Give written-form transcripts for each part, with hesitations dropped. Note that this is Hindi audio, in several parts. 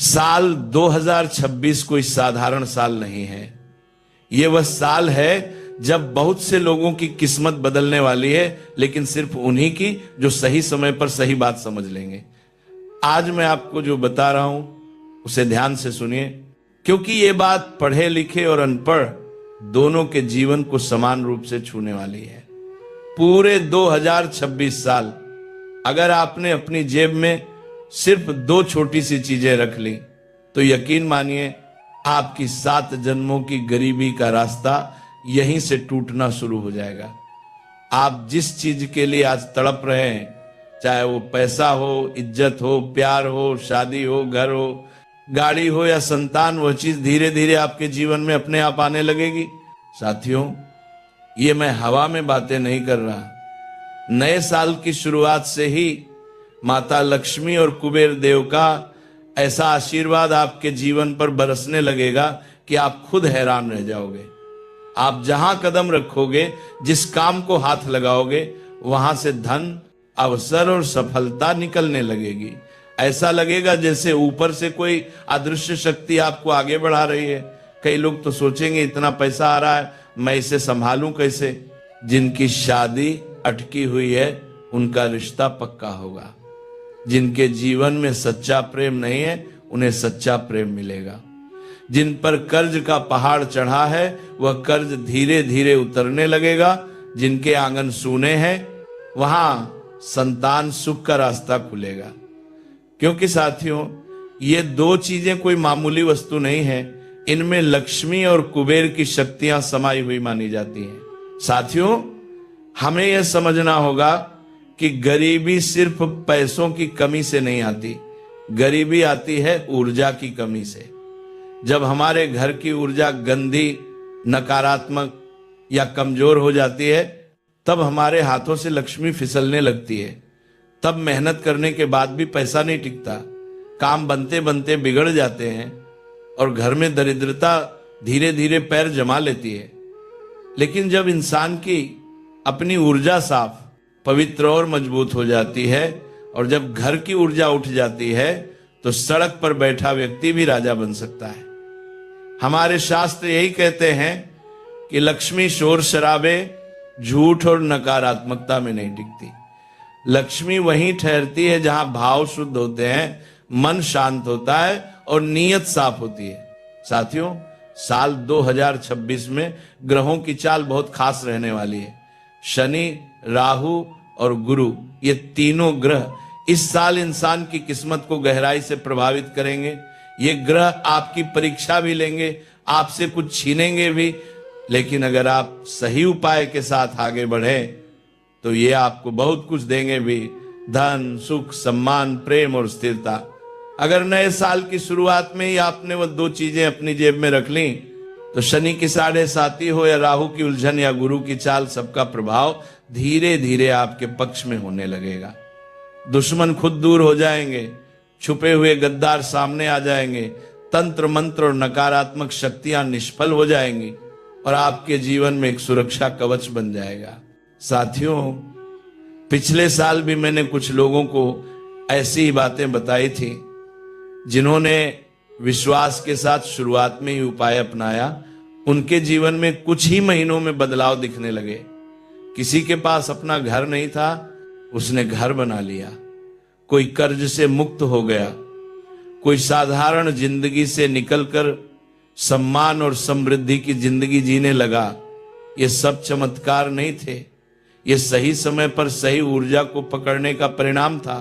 साल 2026 कोई साधारण साल नहीं है। ये वह साल है जब बहुत से लोगों की किस्मत बदलने वाली है, लेकिन सिर्फ उन्हीं की जो सही समय पर सही बात समझ लेंगे। आज मैं आपको जो बता रहा हूं उसे ध्यान से सुनिए, क्योंकि ये बात पढ़े लिखे और अनपढ़ दोनों के जीवन को समान रूप से छूने वाली है। पूरे 2026 साल अगर आपने अपनी जेब में सिर्फ 2 छोटी सी चीजें रख ली तो यकीन मानिए आपकी 7 जन्मों की गरीबी का रास्ता यहीं से टूटना शुरू हो जाएगा। आप जिस चीज के लिए आज तड़प रहे हैं, चाहे वो पैसा हो, इज्जत हो, प्यार हो, शादी हो, घर हो, गाड़ी हो या संतान, वह चीज धीरे धीरे आपके जीवन में अपने आप आने लगेगी। साथियों, ये मैं हवा में बातें नहीं कर रहा। नए साल की शुरुआत से ही माता लक्ष्मी और कुबेर देव का ऐसा आशीर्वाद आपके जीवन पर बरसने लगेगा कि आप खुद हैरान रह जाओगे। आप जहां कदम रखोगे, जिस काम को हाथ लगाओगे, वहां से धन, अवसर और सफलता निकलने लगेगी। ऐसा लगेगा जैसे ऊपर से कोई अदृश्य शक्ति आपको आगे बढ़ा रही है। कई लोग तो सोचेंगे इतना पैसा आ रहा है, मैं इसे संभालूं कैसे। जिनकी शादी अटकी हुई है उनका रिश्ता पक्का होगा। जिनके जीवन में सच्चा प्रेम नहीं है उन्हें सच्चा प्रेम मिलेगा। जिन पर कर्ज का पहाड़ चढ़ा है वह कर्ज धीरे धीरे उतरने लगेगा। जिनके आंगन सूने हैं वहां संतान सुख का रास्ता खुलेगा। क्योंकि साथियों, ये 2 चीजें कोई मामूली वस्तु नहीं है, इनमें लक्ष्मी और कुबेर की शक्तियां समाई हुई मानी जाती हैं। साथियों, हमें यह समझना होगा कि गरीबी सिर्फ पैसों की कमी से नहीं आती, गरीबी आती है ऊर्जा की कमी से। जब हमारे घर की ऊर्जा गंदी, नकारात्मक या कमजोर हो जाती है, तब हमारे हाथों से लक्ष्मी फिसलने लगती है। तब मेहनत करने के बाद भी पैसा नहीं टिकता, काम बनते बनते बिगड़ जाते हैं और घर में दरिद्रता धीरे धीरे पैर जमा लेती है। लेकिन जब इंसान की अपनी ऊर्जा साफ, पवित्र और मजबूत हो जाती है और जब घर की ऊर्जा उठ जाती है तो सड़क पर बैठा व्यक्ति भी राजा बन सकता है। हमारे शास्त्र यही कहते हैं कि लक्ष्मी शोर शराबे, झूठ और नकारात्मकता में नहीं टिकती। लक्ष्मी वहीं ठहरती है जहां भाव शुद्ध होते हैं, मन शांत होता है और नीयत साफ होती है। साथियों, साल 2026 में ग्रहों की चाल बहुत खास रहने वाली है। शनि, राहु और गुरु, ये तीनों ग्रह इस साल इंसान की किस्मत को गहराई से प्रभावित करेंगे। ये ग्रह आपकी परीक्षा भी लेंगे, आपसे कुछ छीनेंगे भी, लेकिन अगर आप सही उपाय के साथ आगे बढ़े तो ये आपको बहुत कुछ देंगे भी। धन, सुख, सम्मान, प्रेम और स्थिरता। अगर नए साल की शुरुआत में ही आपने वो 2 चीजें अपनी जेब में रख ली तो शनि की 7.5 हो या राहु की उलझन या गुरु की चाल, सबका प्रभाव धीरे धीरे आपके पक्ष में होने लगेगा। दुश्मन खुद दूर हो जाएंगे, छुपे हुए गद्दार सामने आ जाएंगे, तंत्र मंत्र और नकारात्मक शक्तियां निष्फल हो जाएंगी और आपके जीवन में एक सुरक्षा कवच बन जाएगा। साथियों, पिछले साल भी मैंने कुछ लोगों को ऐसी ही बातें बताई थी जिन्होंने विश्वास के साथ शुरुआत में ही उपाय अपनाया। उनके जीवन में कुछ ही महीनों में बदलाव दिखने लगे। किसी के पास अपना घर नहीं था, उसने घर बना लिया। कोई कर्ज से मुक्त हो गया, कोई साधारण जिंदगी से निकलकर सम्मान और समृद्धि की जिंदगी जीने लगा। ये सब चमत्कार नहीं थे, ये सही समय पर सही ऊर्जा को पकड़ने का परिणाम था।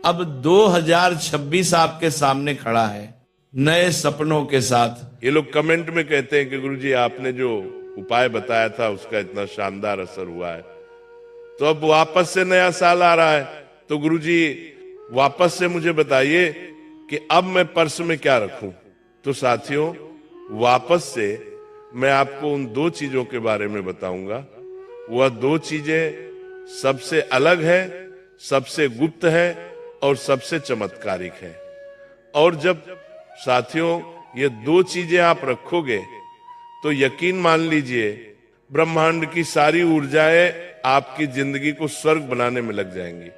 अब 2026 आपके सामने खड़ा है नए सपनों के साथ। ये लोग कमेंट में कहते हैं कि गुरुजी आपने जो उपाय बताया था उसका इतना शानदार असर हुआ है, तो अब वापस से नया साल आ रहा है, तो गुरुजी वापस से मुझे बताइए कि अब मैं पर्स में क्या रखूं। तो साथियों, वापस से मैं आपको उन 2 चीजों के बारे में बताऊंगा। वह 2 चीजें सबसे अलग है, सबसे गुप्त है और सबसे चमत्कारिक है। और जब साथियों ये 2 चीजें आप रखोगे तो यकीन मान लीजिए ब्रह्मांड की सारी ऊर्जाएं आपकी जिंदगी को स्वर्ग बनाने में लग जाएंगी।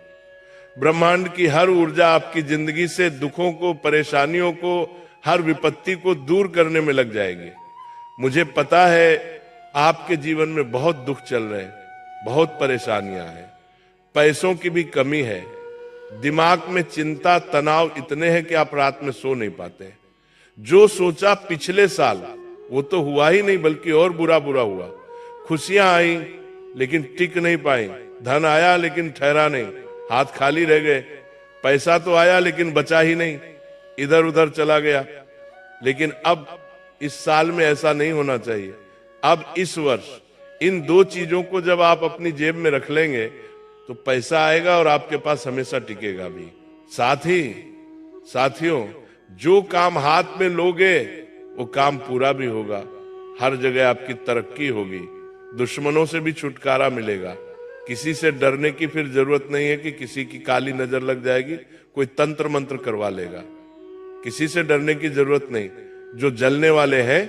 ब्रह्मांड की हर ऊर्जा आपकी जिंदगी से दुखों को, परेशानियों को, हर विपत्ति को दूर करने में लग जाएगी। मुझे पता है आपके जीवन में बहुत दुख चल रहे हैं, बहुत परेशानियां हैं, पैसों की भी कमी है, दिमाग में चिंता, तनाव इतने हैं कि आप रात में सो नहीं पाते। जो सोचा पिछले साल वो तो हुआ ही नहीं, बल्कि और बुरा बुरा हुआ। खुशियां आई लेकिन टिक नहीं पाई, धन आया लेकिन ठहरा नहीं, हाथ खाली रह गए। पैसा तो आया लेकिन बचा ही नहीं, इधर उधर चला गया। लेकिन अब इस साल में ऐसा नहीं होना चाहिए। अब इस वर्ष इन दो चीजों को जब आप अपनी जेब में रख लेंगे तो पैसा आएगा और आपके पास हमेशा टिकेगा भी। साथ ही साथियों, जो काम हाथ में लोगे वो काम पूरा भी होगा। हर जगह आपकी तरक्की होगी, दुश्मनों से भी छुटकारा मिलेगा। किसी से डरने की फिर जरूरत नहीं है कि किसी की काली नजर लग जाएगी, कोई तंत्र मंत्र करवा लेगा। किसी से डरने की जरूरत नहीं। जो जलने वाले हैं,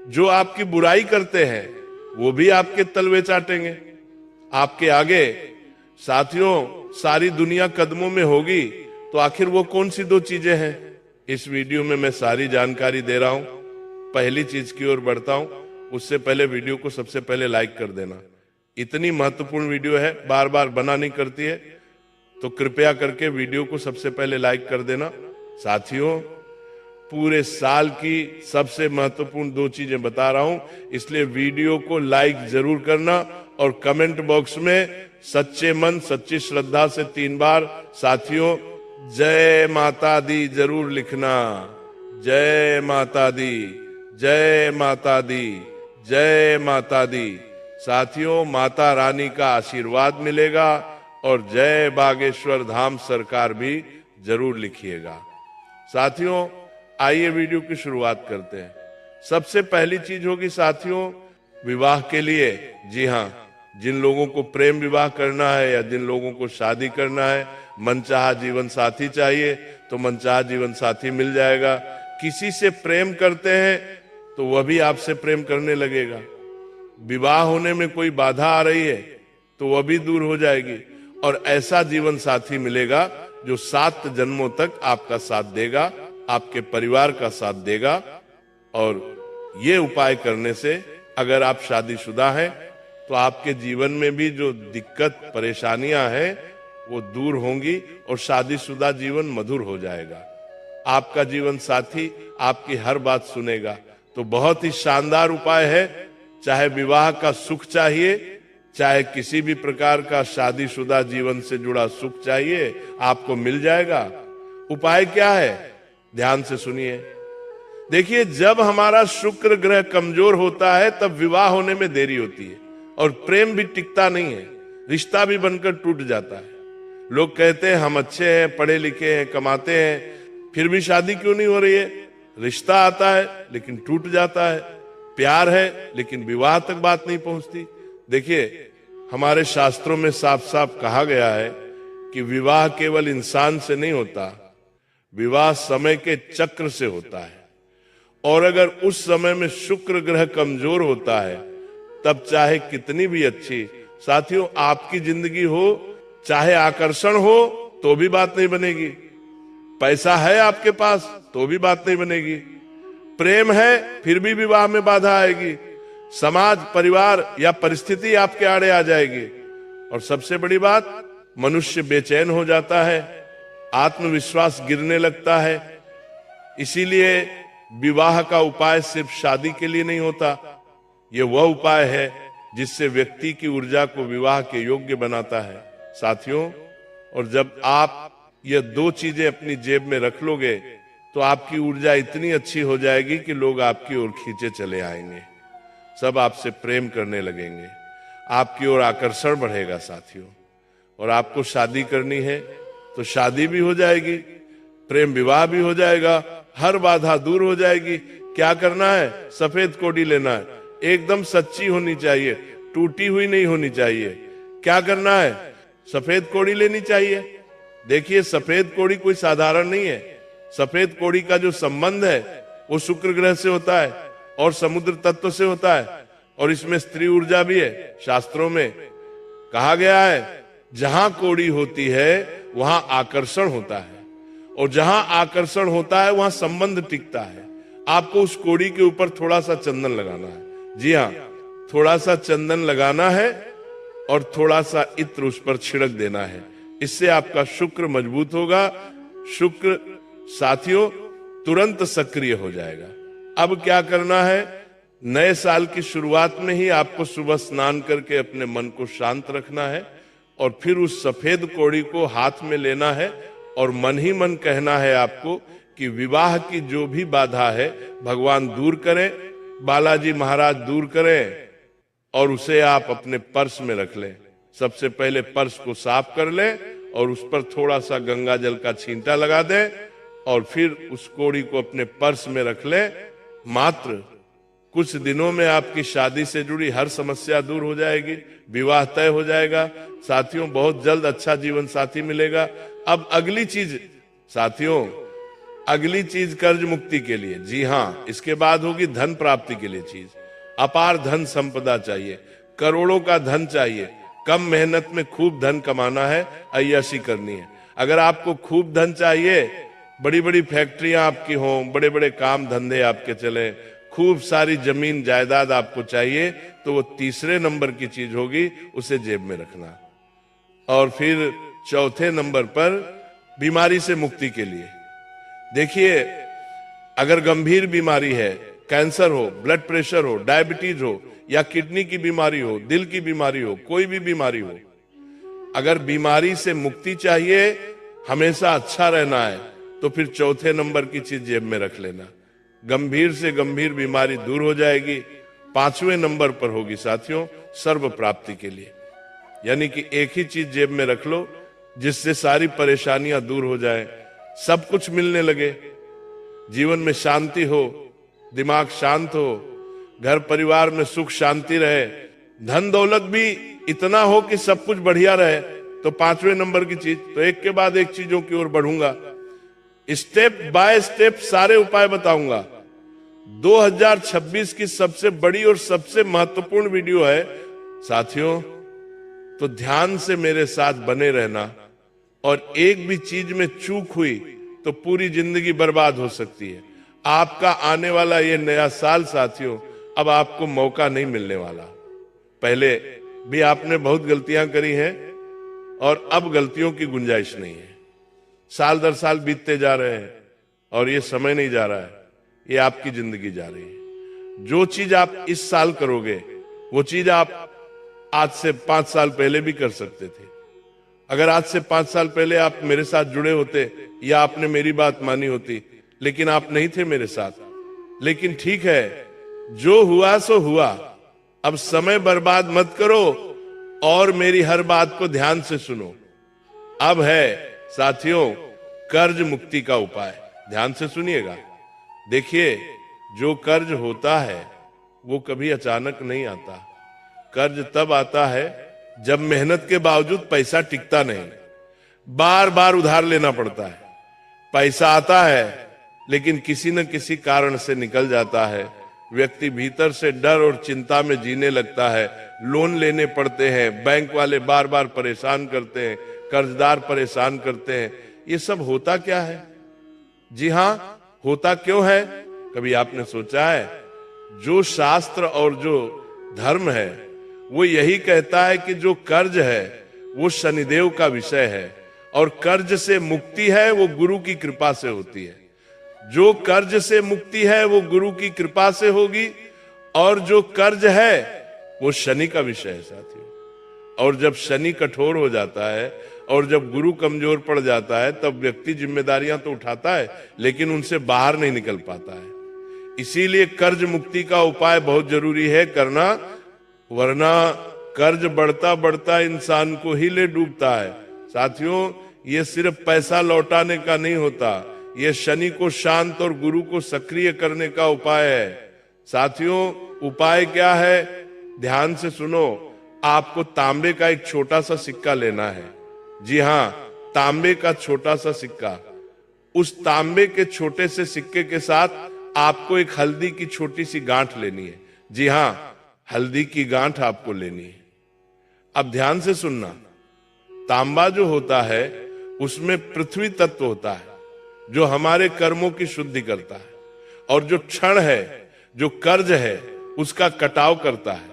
जो आपकी बुराई करते हैं, वो भी आपके तलवे चाटेंगे आपके आगे। साथियों, सारी दुनिया कदमों में होगी तो आखिर वो कौन सी दो चीजें हैं? इस वीडियो में मैं सारी जानकारी दे रहा हूं। पहली चीज की ओर बढ़ता हूं, उससे पहले वीडियो को सबसे पहले लाइक कर देना। इतनी महत्वपूर्ण वीडियो है, बार बार बना नहीं करती है, तो कृपया करके वीडियो को सबसे पहले लाइक कर देना। साथियों, पूरे साल की सबसे महत्वपूर्ण दो चीजें बता रहा हूं, इसलिए वीडियो को लाइक जरूर करना और कमेंट बॉक्स में सच्चे मन, सच्ची श्रद्धा से 3 बार साथियों जय माता दी जरूर लिखना। जय माता दी, जय माता दी, जय माता दी। साथियों, माता रानी का आशीर्वाद मिलेगा और जय बागेश्वर धाम सरकार भी जरूर लिखिएगा। साथियों, आइए वीडियो की शुरुआत करते हैं। सबसे पहली चीज होगी साथियों, विवाह के लिए, जी हाँ, जिन लोगों को प्रेम विवाह करना है या जिन लोगों को शादी करना है, मनचाहा जीवन साथी चाहिए तो मनचाहा जीवन साथी मिल जाएगा। किसी से प्रेम करते हैं तो वह भी आपसे प्रेम करने लगेगा। विवाह होने में कोई बाधा आ रही है तो वह भी दूर हो जाएगी और ऐसा जीवन साथी मिलेगा जो 7 जन्मों तक आपका साथ देगा, आपके परिवार का साथ देगा। और ये उपाय करने से अगर आप शादीशुदा हैं तो आपके जीवन में भी जो दिक्कत परेशानियां हैं वो दूर होंगी और शादीशुदा जीवन मधुर हो जाएगा। आपका जीवन साथी आपकी हर बात सुनेगा। तो बहुत ही शानदार उपाय है। चाहे विवाह का सुख चाहिए, चाहे किसी भी प्रकार का शादीशुदा जीवन से जुड़ा सुख चाहिए, आपको मिल जाएगा। उपाय क्या है? ध्यान से सुनिए। देखिए, जब हमारा शुक्र ग्रह कमजोर होता है तब विवाह होने में देरी होती है और प्रेम भी टिकता नहीं है, रिश्ता भी बनकर टूट जाता है। लोग कहते हैं हम अच्छे हैं, पढ़े लिखे हैं, कमाते हैं, फिर भी शादी क्यों नहीं हो रही है? रिश्ता आता है लेकिन टूट जाता है, प्यार है लेकिन विवाह तक बात नहीं पहुंचती। देखिए, हमारे शास्त्रों में साफ साफ कहा गया है कि विवाह केवल इंसान से नहीं होता, विवाह समय के चक्र से होता है। और अगर उस समय में शुक्र ग्रह कमजोर होता है तब चाहे कितनी भी अच्छी, साथियों, आपकी जिंदगी हो, चाहे आकर्षण हो तो भी बात नहीं बनेगी, पैसा है आपके पास तो भी बात नहीं बनेगी, प्रेम है फिर भी विवाह में बाधा आएगी, समाज, परिवार या परिस्थिति आपके आड़े आ जाएगी। और सबसे बड़ी बात, मनुष्य बेचैन हो जाता है, आत्मविश्वास गिरने लगता है। इसीलिए विवाह का उपाय सिर्फ शादी के लिए नहीं होता, ये वह उपाय है जिससे व्यक्ति की ऊर्जा को विवाह के योग्य बनाता है। साथियों, और जब आप ये 2 चीजें अपनी जेब में रख लोगे तो आपकी ऊर्जा इतनी अच्छी हो जाएगी कि लोग आपकी ओर खींचे चले आएंगे, सब आपसे प्रेम करने लगेंगे, आपकी ओर आकर्षण बढ़ेगा साथियों। और आपको शादी करनी है तो शादी भी हो जाएगी, प्रेम विवाह भी हो जाएगा, हर बाधा दूर हो जाएगी। क्या करना है? सफेद कोड़ी लेना है, एकदम सच्ची होनी चाहिए, टूटी हुई नहीं होनी चाहिए। क्या करना है? सफेद कोड़ी लेनी चाहिए। देखिए, सफेद कोड़ी कोई साधारण नहीं है। सफेद कोड़ी का जो संबंध है वो शुक्र ग्रह से होता है और समुद्र तत्व से होता है और इसमें स्त्री ऊर्जा भी है। शास्त्रों में कहा गया है, जहां कोड़ी होती है वहां आकर्षण होता है, और जहां आकर्षण होता है वहां संबंध टिकता है। आपको उस कोड़ी के ऊपर थोड़ा सा चंदन लगाना है। जी हाँ, थोड़ा सा चंदन लगाना है और थोड़ा सा इत्र उस पर छिड़क देना है। इससे आपका शुक्र मजबूत होगा। शुक्र साथियों तुरंत सक्रिय हो जाएगा। अब क्या करना है, नए साल की शुरुआत में ही आपको सुबह स्नान करके अपने मन को शांत रखना है, और फिर उस सफेद कोड़ी को हाथ में लेना है और मन ही मन कहना है आपको कि विवाह की जो भी बाधा है भगवान दूर करें, बालाजी महाराज दूर करें, और उसे आप अपने पर्स में रख लें। सबसे पहले पर्स को साफ कर लें और उस पर थोड़ा सा गंगा जल का छींटा लगा दें, और फिर उस कोड़ी को अपने पर्स में रख लें। मात्र कुछ दिनों में आपकी शादी से जुड़ी हर समस्या दूर हो जाएगी, विवाह तय हो जाएगा। साथियों बहुत जल्द अच्छा जीवन साथी मिलेगा। अब अगली चीज साथियों, अगली चीज कर्ज मुक्ति के लिए, जी हाँ, इसके बाद होगी धन प्राप्ति के लिए चीज। अपार धन संपदा चाहिए, करोड़ों का धन चाहिए। कम मेहनत में खूब धन कमाना है, अय्याशी करनी है। अगर आपको खूब धन चाहिए, बड़ी बड़ी फैक्ट्रियां आपकी हों, बड़े बड़े काम धंधे आपके चले, खूब सारी जमीन जायदाद आपको चाहिए, तो वो तीसरे नंबर की चीज होगी, उसे जेब में रखना। और फिर चौथे नंबर पर बीमारी से मुक्ति के लिए, देखिए अगर गंभीर बीमारी है, कैंसर हो, ब्लड प्रेशर हो, डायबिटीज हो, या किडनी की बीमारी हो, दिल की बीमारी हो, कोई भी बीमारी हो, अगर बीमारी से मुक्ति चाहिए, हमेशा अच्छा रहना है, तो फिर चौथे नंबर की चीज जेब में रख लेना। गंभीर से गंभीर बीमारी दूर हो जाएगी। पांचवें नंबर पर होगी साथियों सर्व प्राप्ति के लिए, यानी कि एक ही चीज जेब में रख लो जिससे सारी परेशानियां दूर हो जाए, सब कुछ मिलने लगे, जीवन में शांति हो, दिमाग शांत हो, घर परिवार में सुख शांति रहे, धन दौलत भी इतना हो कि सब कुछ बढ़िया रहे। तो पांचवें नंबर की चीज, तो एक के बाद एक चीजों की ओर बढ़ूंगा, स्टेप बाय स्टेप सारे उपाय बताऊंगा। 2026 की सबसे बड़ी और सबसे महत्वपूर्ण वीडियो है साथियों, तो ध्यान से मेरे साथ बने रहना। और एक भी चीज में चूक हुई तो पूरी जिंदगी बर्बाद हो सकती है। आपका आने वाला ये नया साल साथियों, अब आपको मौका नहीं मिलने वाला। पहले भी आपने बहुत गलतियां करी हैं और अब गलतियों की गुंजाइश नहीं है। साल दर साल बीतते जा रहे हैं और ये समय नहीं जा रहा है, ये आपकी जिंदगी जा रही है। जो चीज आप इस साल करोगे वो चीज आप आज से 5 साल पहले भी कर सकते थे। अगर आज से 5 साल पहले आप मेरे साथ जुड़े होते या आपने मेरी बात मानी होती, लेकिन आप नहीं थे मेरे साथ। लेकिन ठीक है, जो हुआ सो हुआ। अब समय बर्बाद मत करो और मेरी हर बात को ध्यान से सुनो। अब है साथियों कर्ज मुक्ति का उपाय, ध्यान से सुनिएगा। देखिए, जो कर्ज होता है वो कभी अचानक नहीं आता। कर्ज तब आता है जब मेहनत के बावजूद पैसा टिकता नहीं, बार बार उधार लेना पड़ता है। पैसा आता है लेकिन किसी न किसी कारण से निकल जाता है। व्यक्ति भीतर से डर और चिंता में जीने लगता है। लोन लेने पड़ते हैं, बैंक वाले बार बार परेशान करते हैं, कर्जदार परेशान करते हैं। ये सब होता क्या है? जी हां, होता क्यों है? कभी आपने सोचा है? जो शास्त्र और जो धर्म है वो यही कहता है कि जो कर्ज है वो शनिदेव का विषय है और कर्ज से मुक्ति है वो गुरु की कृपा से होती है। जो कर्ज से मुक्ति है वो गुरु की कृपा से होगी और जो कर्ज है वो शनि का विषय है साथियों। और जब शनि कठोर हो जाता है और जब गुरु कमजोर पड़ जाता है तब व्यक्ति जिम्मेदारियां तो उठाता है लेकिन उनसे बाहर नहीं निकल पाता है। इसीलिए कर्ज मुक्ति का उपाय बहुत जरूरी है करना, वरना कर्ज बढ़ता बढ़ता इंसान को ही ले डूबता है। साथियों, ये सिर्फ पैसा लौटाने का नहीं होता, ये शनि को शांत और गुरु को सक्रिय करने का उपाय है। साथियों, उपाय क्या है? ध्यान से सुनो। आपको तांबे का एक छोटा सा सिक्का लेना है। जी हां, तांबे का छोटा सा सिक्का। उस तांबे के छोटे से सिक्के के साथ आपको एक हल्दी की छोटी सी गांठ लेनी है। जी हां, हल्दी की गांठ आपको लेनी है। अब ध्यान से सुनना। तांबा जो होता है उसमें पृथ्वी तत्व होता है जो हमारे कर्मों की शुद्धि करता है, और जो क्षण है, जो कर्ज है, उसका कटाव करता है,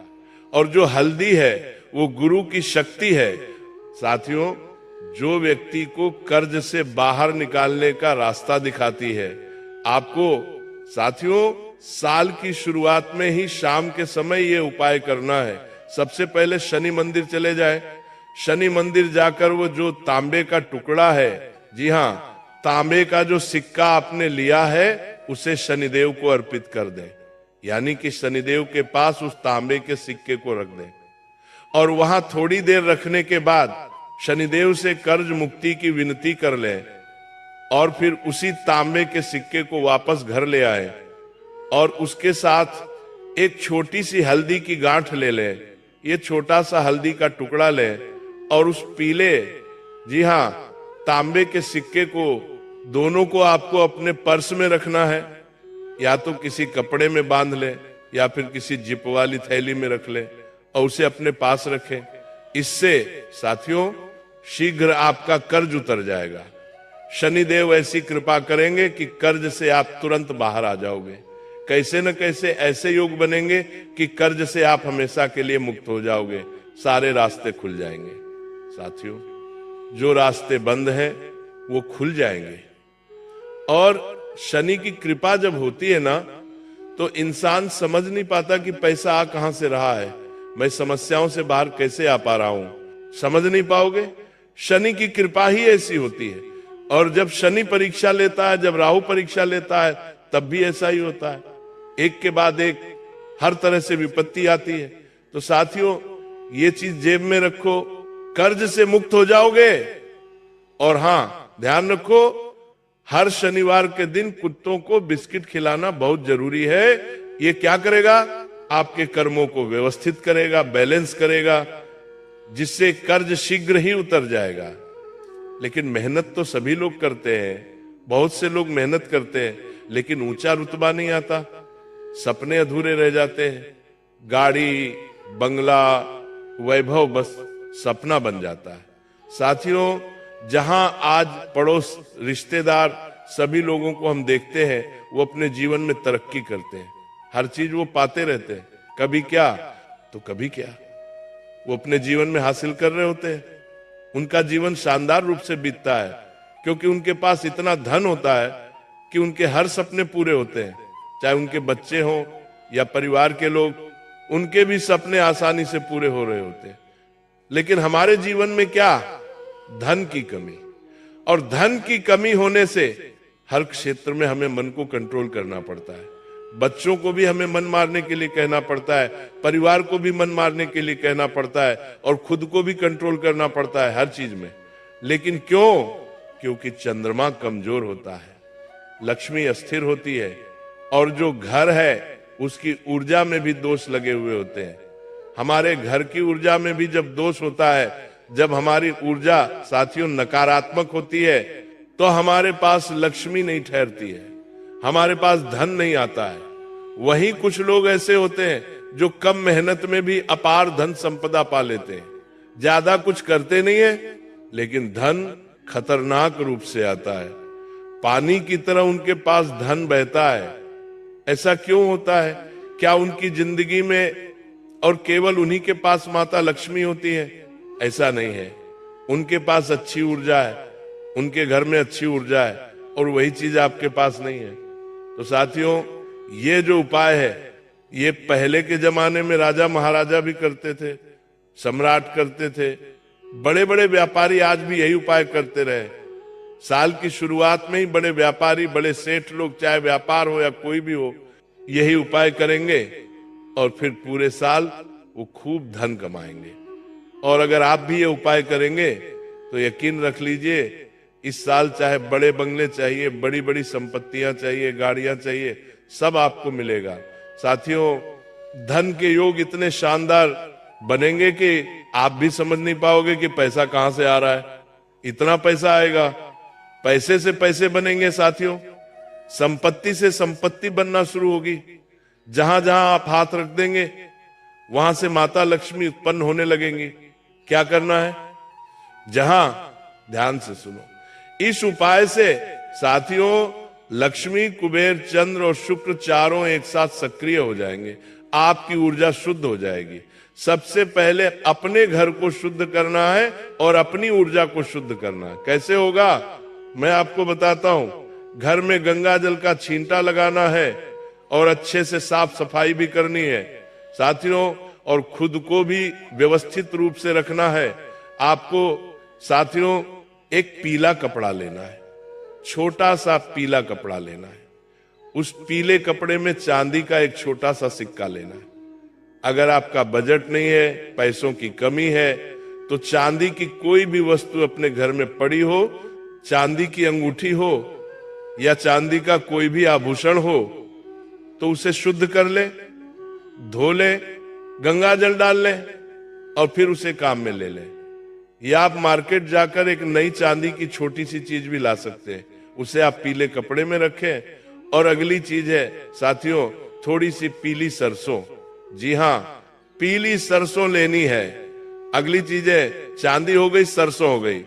और जो हल्दी है वो गुरु की शक्ति है। साथियों, जो व्यक्ति को कर्ज से बाहर निकालने का रास्ता दिखाती है, आपको साथियों साल की शुरुआत में ही शाम के समय ये उपाय करना है। सबसे पहले शनि मंदिर चले जाए, शनि मंदिर जाकर वो जो तांबे का टुकड़ा है, जी हाँ, तांबे का जो सिक्का आपने लिया है उसे शनिदेव को अर्पित कर दें, यानी कि शनिदेव के पास उस तांबे के सिक्के को रख दें, और वहां थोड़ी देर रखने के बाद शनिदेव से कर्ज मुक्ति की विनती कर लें, और फिर उसी तांबे के सिक्के को वापस घर ले आए, और उसके साथ एक छोटी सी हल्दी की गांठ ले लें। ये छोटा सा हल्दी का टुकड़ा लें और उस पीले, जी हाँ, तांबे के सिक्के को, दोनों को आपको अपने पर्स में रखना है, या तो किसी कपड़े में बांध लें या फिर किसी जिप वाली थैली में रख लें और उसे अपने पास रखें। इससे साथियों शीघ्र आपका कर्ज उतर जाएगा। शनिदेव ऐसी कृपा करेंगे कि कर्ज से आप तुरंत बाहर आ जाओगे। कैसे न कैसे ऐसे योग बनेंगे कि कर्ज से आप हमेशा के लिए मुक्त हो जाओगे, सारे रास्ते खुल जाएंगे। साथियों, जो रास्ते बंद हैं वो खुल जाएंगे, और शनि की कृपा जब होती है ना, तो इंसान समझ नहीं पाता कि पैसा आ कहां से रहा है, मैं समस्याओं से बाहर कैसे आ पा रहा हूं, समझ नहीं पाओगे। शनि की कृपा ही ऐसी होती है। और जब शनि परीक्षा लेता है, जब राहु परीक्षा लेता है, तब भी ऐसा ही होता है, एक के बाद एक हर तरह से विपत्ति आती है। तो साथियों, ये चीज जेब में रखो, कर्ज से मुक्त हो जाओगे। और हां, ध्यान रखो, हर शनिवार के दिन कुत्तों को बिस्किट खिलाना बहुत जरूरी है। ये क्या करेगा? आपके कर्मों को व्यवस्थित करेगा, बैलेंस करेगा, जिससे कर्ज शीघ्र ही उतर जाएगा। लेकिन मेहनत तो सभी लोग करते हैं, बहुत से लोग मेहनत करते हैं, लेकिन ऊंचा रुतबा नहीं आता, सपने अधूरे रह जाते हैं। गाड़ी, बंगला, वैभव बस सपना बन जाता है। साथियों, जहां आज पड़ोस, रिश्तेदार, सभी लोगों को हम देखते हैं, वो अपने जीवन में तरक्की करते हैं, हर चीज वो पाते रहते हैं, कभी क्या तो कभी क्या, वो अपने जीवन में हासिल कर रहे होते हैं। उनका जीवन शानदार रूप से बीतता है, क्योंकि उनके पास इतना धन होता है कि उनके हर सपने पूरे होते हैं। चाहे उनके बच्चे हों या परिवार के लोग, उनके भी सपने आसानी से पूरे हो रहे होते हैं। लेकिन हमारे जीवन में क्या? धन की कमी। और धन की कमी होने से हर क्षेत्र में हमें मन को कंट्रोल करना पड़ता है। बच्चों को भी हमें मन मारने के लिए कहना पड़ता है, परिवार को भी मन मारने के लिए कहना पड़ता है, और खुद को भी कंट्रोल करना पड़ता है हर चीज में। लेकिन क्यों? क्योंकि चंद्रमा कमजोर होता है, लक्ष्मी अस्थिर होती है, और जो घर है उसकी ऊर्जा में भी दोष लगे हुए होते हैं। हमारे घर की ऊर्जा में भी जब दोष होता है, जब हमारी ऊर्जा साथियों नकारात्मक होती है, तो हमारे पास लक्ष्मी नहीं ठहरती है, हमारे पास धन नहीं आता है। वहीं कुछ लोग ऐसे होते हैं जो कम मेहनत में भी अपार धन संपदा पा लेते हैं, ज्यादा कुछ करते नहीं है, लेकिन धन खतरनाक रूप से आता है, पानी की तरह उनके पास धन बहता है। ऐसा क्यों होता है? क्या उनकी जिंदगी में और केवल उन्हीं के पास माता लक्ष्मी होती है? ऐसा नहीं है, उनके पास अच्छी ऊर्जा है, उनके घर में अच्छी ऊर्जा है, और वही चीज आपके पास नहीं है। तो साथियों, ये जो उपाय है, ये पहले के जमाने में राजा महाराजा भी करते थे, सम्राट करते थे, बड़े बड़े व्यापारी आज भी यही उपाय करते रहे। साल की शुरुआत में ही बड़े व्यापारी, बड़े सेठ लोग, चाहे व्यापार हो या कोई भी हो, यही उपाय करेंगे, और फिर पूरे साल वो खूब धन कमाएंगे। और अगर आप भी ये उपाय करेंगे तो यकीन रख लीजिए, इस साल चाहे बड़े बंगले चाहिए, बड़ी बड़ी संपत्तियां चाहिए, गाड़ियां चाहिए, सब आपको मिलेगा। साथियों, धन के योग इतने शानदार बनेंगे कि आप भी समझ नहीं पाओगे कि पैसा कहां से आ रहा है, इतना पैसा आएगा। पैसे से पैसे बनेंगे साथियों, संपत्ति से संपत्ति बनना शुरू होगी। जहां जहां आप हाथ रख देंगे, वहां से माता लक्ष्मी उत्पन्न होने लगेंगी। क्या करना है? जहां, ध्यान से सुनो, इस उपाय से साथियों लक्ष्मी, कुबेर, चंद्र और शुक्र चारों एक साथ सक्रिय हो जाएंगे, आपकी ऊर्जा शुद्ध हो जाएगी। सबसे पहले अपने घर को शुद्ध करना है और अपनी ऊर्जा को शुद्ध करना है। कैसे होगा मैं आपको बताता हूं। घर में गंगा जल का छींटा लगाना है और अच्छे से साफ सफाई भी करनी है साथियों, और खुद को भी व्यवस्थित रूप से रखना है। आपको साथियों एक पीला कपड़ा लेना है, छोटा सा पीला कपड़ा लेना है। उस पीले कपड़े में चांदी का एक छोटा सा सिक्का लेना है। अगर आपका बजट नहीं है, पैसों की कमी है, तो चांदी की कोई भी वस्तु अपने घर में पड़ी हो, चांदी की अंगूठी हो या चांदी का कोई भी आभूषण हो, तो उसे शुद्ध कर ले, धो ले, गंगा जल डाल ले और फिर उसे काम में ले ले। या आप मार्केट जाकर एक नई चांदी की छोटी सी चीज भी ला सकते हैं, उसे आप पीले कपड़े में रखें। और अगली चीज है साथियों, थोड़ी सी पीली सरसों। जी हां, पीली सरसों लेनी है। अगली चीज है, चांदी हो गई, सरसों हो गई,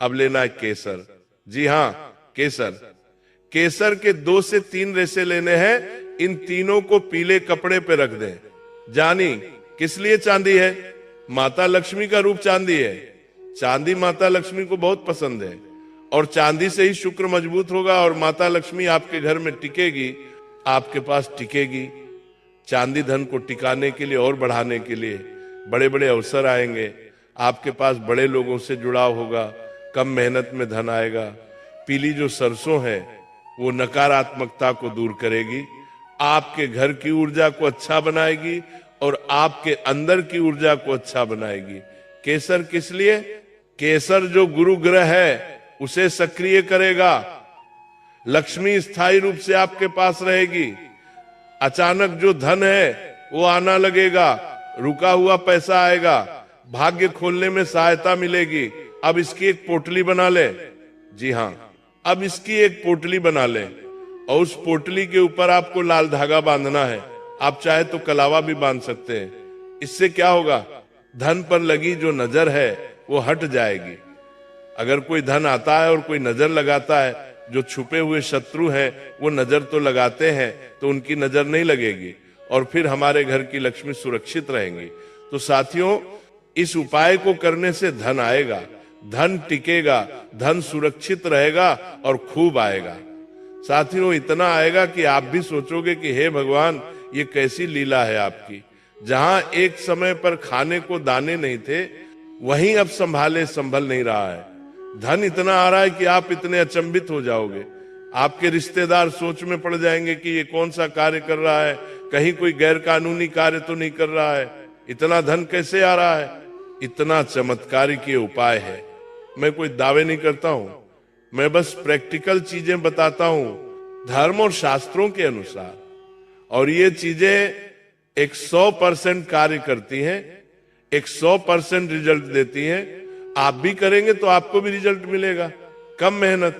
अब लेना है केसर। जी हां, केसर। केसर के 2 से 3 रेसे लेने हैं। इन तीनों को पीले कपड़े पे रख दें। जानी किस लिए चांदी है? माता लक्ष्मी का रूप चांदी है। चांदी माता लक्ष्मी को बहुत पसंद है और चांदी से ही शुक्र मजबूत होगा और माता लक्ष्मी आपके घर में टिकेगी, आपके पास टिकेगी। चांदी धन को टिकाने के लिए और बढ़ाने के लिए बड़े बड़े अवसर आएंगे, आपके पास बड़े लोगों से जुड़ाव होगा, कम मेहनत में धन आएगा। पीली जो सरसों है वो नकारात्मकता को दूर करेगी, आपके घर की ऊर्जा को अच्छा बनाएगी और आपके अंदर की ऊर्जा को अच्छा बनाएगी। केसर किस लिए? केसर जो गुरु ग्रह है उसे सक्रिय करेगा। लक्ष्मी स्थायी रूप से आपके पास रहेगी। अचानक जो धन है वो आना लगेगा, रुका हुआ पैसा आएगा, भाग्य खोलने में सहायता मिलेगी। अब इसकी एक पोटली बना ले। जी हां, अब इसकी एक पोटली बना ले और उस पोटली के ऊपर आपको लाल धागा बांधना है। आप चाहे तो कलावा भी बांध सकते हैं। इससे क्या होगा? धन पर लगी जो नजर है वो हट जाएगी। अगर कोई धन आता है और कोई नजर लगाता है, जो छुपे हुए शत्रु हैं वो नजर तो लगाते हैं, तो उनकी नजर नहीं लगेगी और फिर हमारे घर की लक्ष्मी सुरक्षित रहेंगी। तो साथियों, इस उपाय को करने से धन आएगा, धन टिकेगा, धन सुरक्षित रहेगा और खूब आएगा। साथियों, इतना आएगा कि आप भी सोचोगे कि हे भगवान, ये कैसी लीला है आपकी। जहां एक समय पर खाने को दाने नहीं थे, वहीं अब संभाले संभल नहीं रहा है। धन इतना आ रहा है कि आप इतने अचंभित हो जाओगे। आपके रिश्तेदार सोच में पड़ जाएंगे कि ये कौन सा कार्य कर रहा है, कहीं कोई गैर कानूनी कार्य तो नहीं कर रहा है, इतना धन कैसे आ रहा है। इतना चमत्कारिक ये उपाय है। मैं कोई दावे नहीं करता हूं, मैं बस प्रैक्टिकल चीजें बताता हूं धर्म और शास्त्रों के अनुसार, और ये चीजें 100% कार्य करती हैं, 100% रिजल्ट देती हैं। आप भी करेंगे तो आपको भी रिजल्ट मिलेगा, कम मेहनत।